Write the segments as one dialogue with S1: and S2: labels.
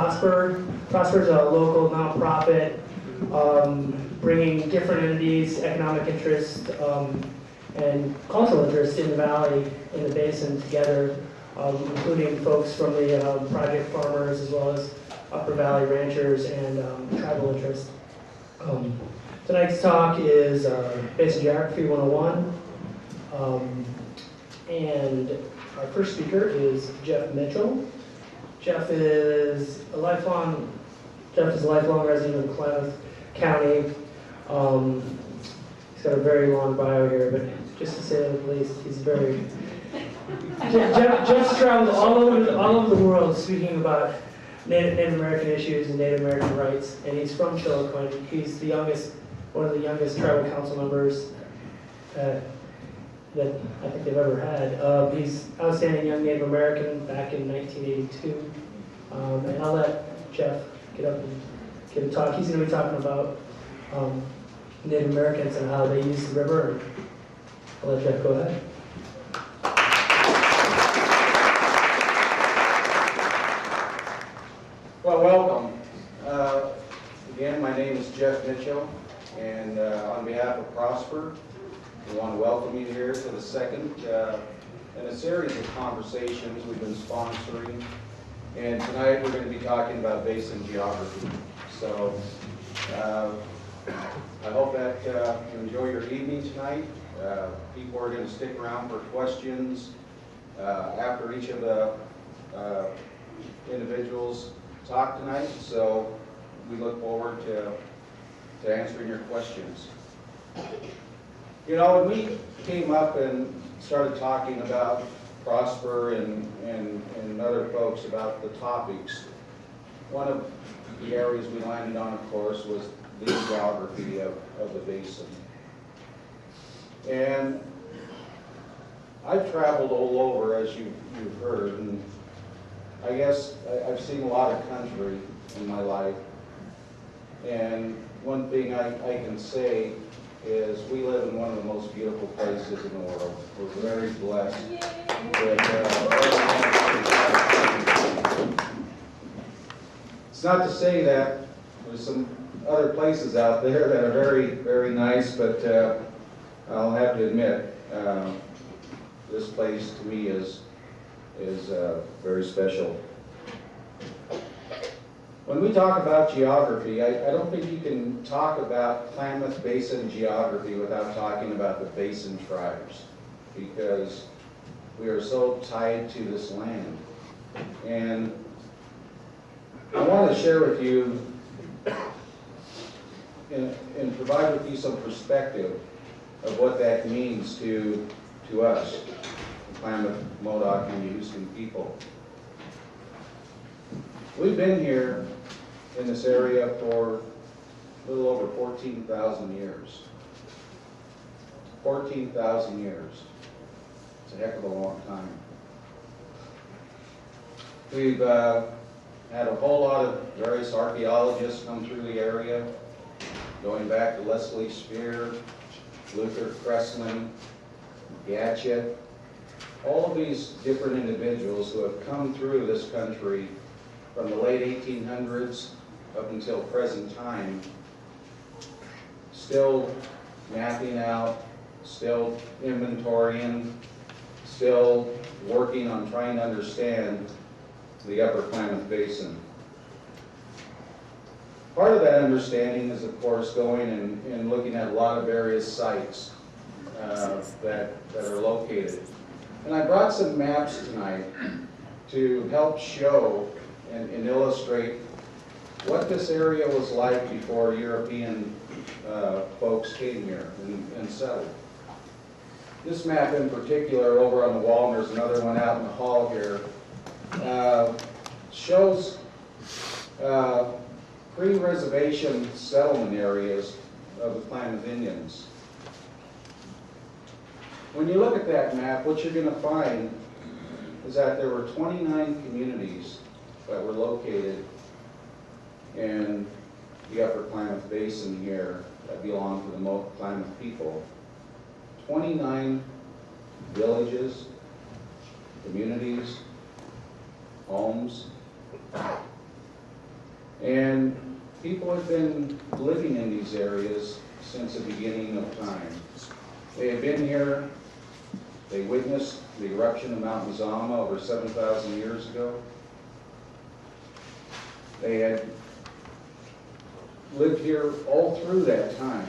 S1: Prosper. Prosper is a local nonprofit bringing different entities, economic interest, and cultural interest in the valley, in the basin together, including folks from the project farmers as well as Upper Valley ranchers and tribal interest. Tonight's talk is Basin Geography 101, and our first speaker is Jeff Mitchell. Jeff is a lifelong resident of Klamath County. He's got a very long bio here, but just to say the least, he's very. Jeff's traveled all over the world speaking about Native American issues and Native American rights, and he's from Chillicoin. He's one of the youngest tribal council members that I think they've ever had. He's outstanding young Native American back in 1982, and I'll let Jeff get up and give a talk. He's going to be talking about Native Americans and how they use the river. And I'll let Jeff go ahead.
S2: Well, welcome. Again, my name is Jeff Mitchell, and on behalf of Prosper, we want to welcome you here to the second in a series of conversations we've been sponsoring. And tonight we're going to be talking about basin geography. So I hope that you enjoy your evening tonight. People are going to stick around for questions after each of the individuals talk tonight, so we look forward to answering your questions. You know, when we came up and started talking about Prosper and other folks about the topics, one of the areas we landed on, of course, was the geography of the basin. And I've traveled all over, as you've heard, and I guess I've seen a lot of country in my life, and one thing I can say is we live in one of the most beautiful places in the world. We're very blessed. It's not to say that there's some other places out there that are very, very nice, but I'll have to admit, this place to me is very special. When we talk about geography, I don't think you can talk about Klamath Basin geography without talking about the Basin tribes, because we are so tied to this land. And I want to share with you and provide with you some perspective of what that means to us, the Klamath, Modoc, and Houston people. We've been here in this area for a little over 14,000 years. 14,000 years. It's a heck of a long time. We've had a whole lot of various archaeologists come through the area, going back to Leslie Spear, Luther Cressman, Gatchett, all of these different individuals who have come through this country from the late 1800s up until present time, still mapping out, still inventorying, still working on trying to understand the Upper Klamath Basin. Part of that understanding is, of course, going and looking at a lot of various sites that are located. And I brought some maps tonight to help show and illustrate what this area was like before European folks came here and settled. This map in particular over on the wall, and there's another one out in the hall here, shows pre-reservation settlement areas of the Klamath Indians. When you look at that map, what you're going to find is that there were 29 communities that were located in the Upper Klamath Basin here that belong to the Klamath people. 29 villages, communities, homes. And people have been living in these areas since the beginning of time. They have been here, they witnessed the eruption of Mount Mazama over 7,000 years ago. They had lived here all through that time.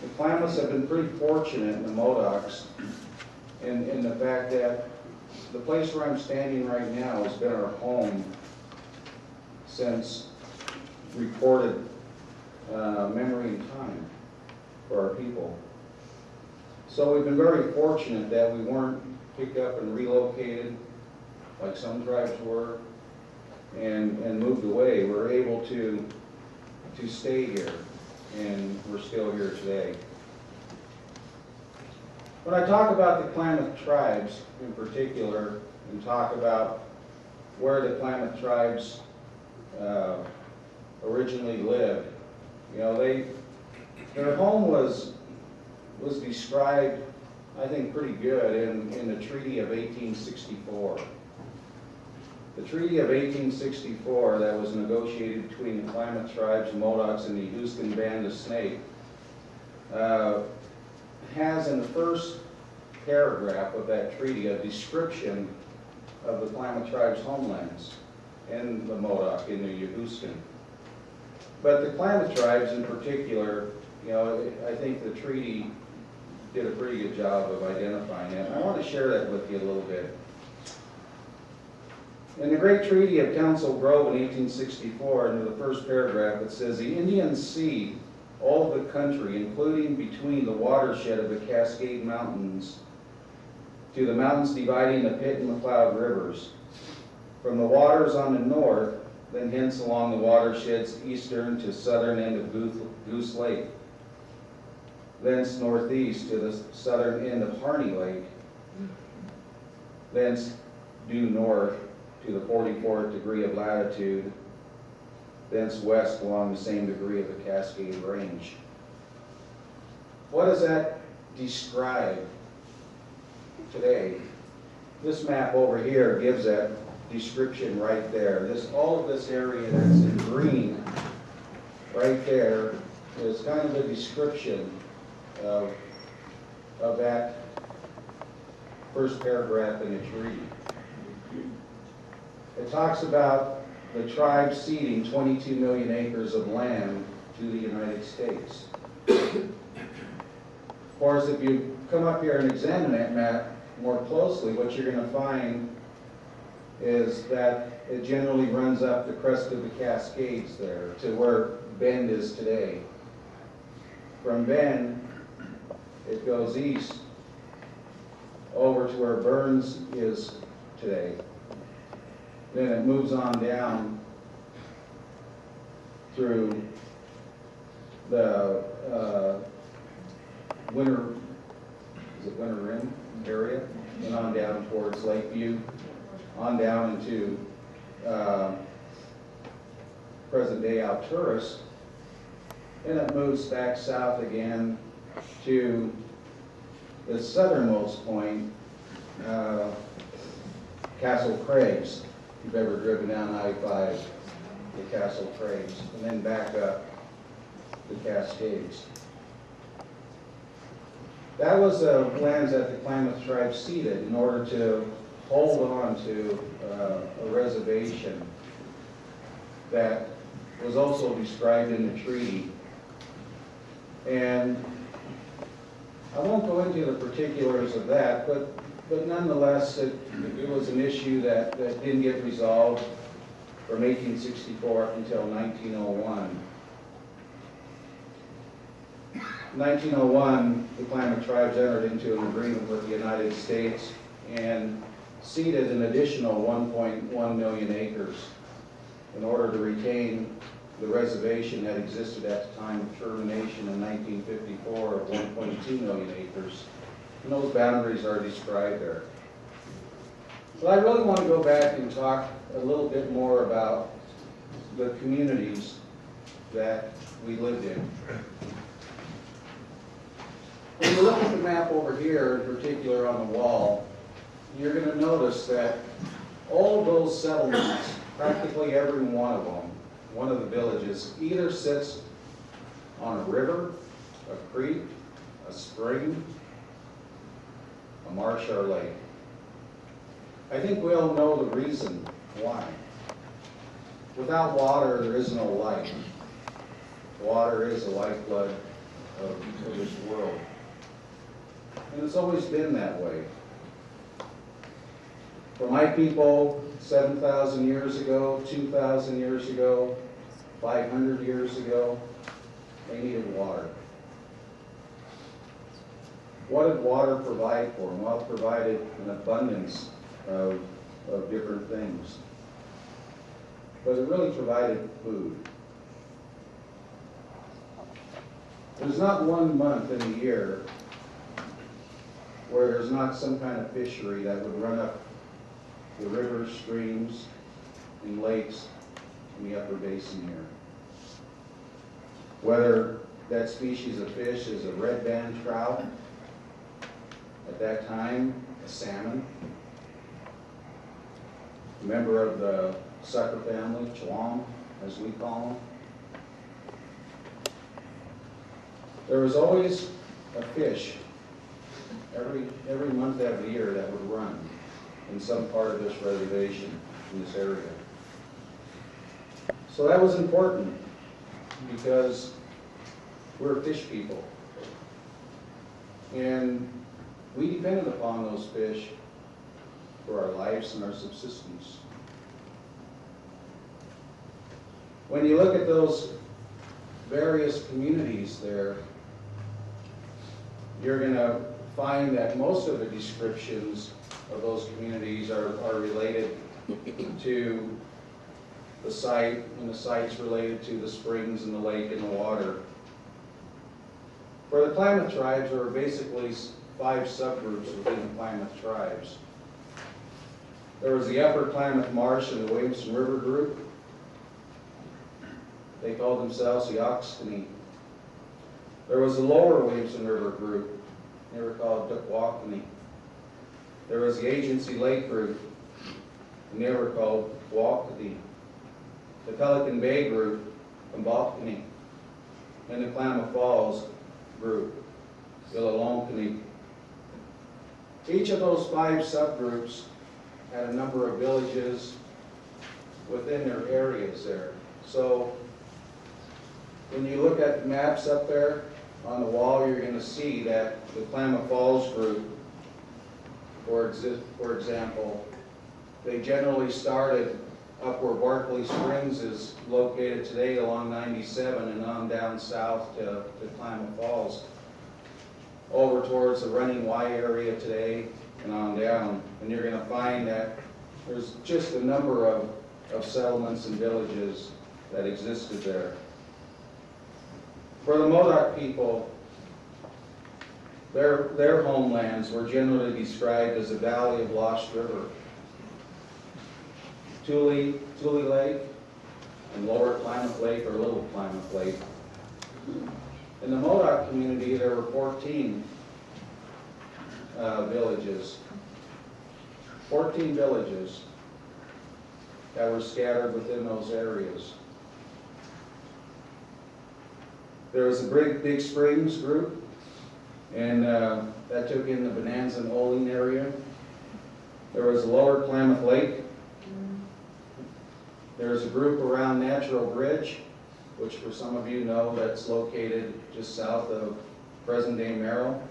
S2: The Klamaths have been pretty fortunate in the Modocs in the fact that the place where I'm standing right now has been our home since recorded memory and time for our people. So we've been very fortunate that we weren't picked up and relocated like some tribes were and moved away. We're able to stay here, and we're still here today. When I talk about the Klamath tribes in particular, and talk about where the Klamath tribes originally lived, you know, their home was described, I think, pretty good in the Treaty of 1864. The Treaty of 1864 that was negotiated between the Klamath tribes, Modocs, and the Houston Band of Snake has in the first paragraph of that treaty a description of the Klamath tribes' homelands in the Modoc, in the Yahustan. But the Klamath tribes in particular, you know, I think the treaty did a pretty good job of identifying that. And I want to share that with you a little bit. In the Great Treaty of Council Grove in 1864, in the first paragraph, it says, "The Indians cede all of the country, including between the watershed of the Cascade Mountains, to the mountains dividing the Pitt and McLeod rivers, from the waters on the north, then hence along the watershed's eastern to southern end of Goose Lake, thence northeast to the southern end of Harney Lake, thence due north to the 44th degree of latitude, thence west along the same degree of the Cascade Range." What does that describe today? This map over here gives that description right there. All of this area that's in green right there is kind of a description of that first paragraph in the treaty. It talks about the tribe ceding 22 million acres of land to the United States. Of course, if you come up here and examine that map more closely, what you're going to find is that it generally runs up the crest of the Cascades there to where Bend is today. From Bend, it goes east over to where Burns is today. Then it moves on down through the Winter Rim area, and on down towards Lakeview, on down into present-day Alturas, and it moves back south again to the southernmost point, Castle Craigs. If you've ever driven down I-5, the Castle Craigs, and then back up the Cascades. That was the lands that the Klamath tribe ceded in order to hold on to a reservation that was also described in the treaty. And I won't go into the particulars of that, but nonetheless, it was an issue that didn't get resolved from 1864 up until 1901. In 1901, the Klamath tribes entered into an agreement with the United States and ceded an additional 1.1 million acres in order to retain the reservation that existed at the time of termination in 1954 of 1.2 million acres. And those boundaries are described there. So I really want to go back and talk a little bit more about the communities that we lived in. When you look at the map over here, in particular on the wall, you're going to notice that all of those settlements practically every one of them, one of the villages, either sits on a river, a creek, a spring, a marsh, or a lake. I think we all know the reason why. Without water, there is no life. Water is the lifeblood of this world. And it's always been that way. For my people, 7,000 years ago, 2,000 years ago, 500 years ago, they needed water. What did water provide for them? Well, it provided an abundance of different things. But it really provided food. There's not one month in the year where there's not some kind of fishery that would run up the rivers, streams, and lakes in the upper basin here. Whether that species of fish is a red band trout, at that time, a salmon, a member of the sucker family, chwam, as we call them. There was always a fish every month of the year that would run in some part of this reservation, in this area. So that was important because we're fish people. And we depended upon those fish for our lives and our subsistence. When you look at those various communities there, you're going to find that most of the descriptions of those communities are related to the site, and the site's related to the springs and the lake and the water. For the Klamath tribes, there are basically 5 subgroups within the Klamath tribes. There was the Upper Klamath Marsh and the Williamson River group. They called themselves the Oxkani. There was the Lower Williamson River group. They were called Dukwakani. There was the Agency Lake group, and they were called Wakati. The Pelican Bay group, Kambakani. And the Klamath Falls group, Illalonkani. Each of those 5 subgroups had a number of villages within their areas there. So when you look at maps up there on the wall, you're going to see that the Klamath Falls group, for example, they generally started up where Barkley Springs is located today along 97 and on down south to Klamath Falls, over towards the Running Y area today and on down. And you're going to find that there's just a number of settlements and villages that existed there. For the Modoc people, their homelands were generally described as the Valley of Lost River. Tule Lake and Lower Klamath Lake or Little Klamath Lake. In the Modoc community, there were 14 villages. 14 villages that were scattered within those areas. There was a Big Springs group, and that took in the Bonanza and Olean area. There was a Lower Klamath Lake. There's a group around Natural Bridge, which for some of you know, that's located just south of present-day Merrill.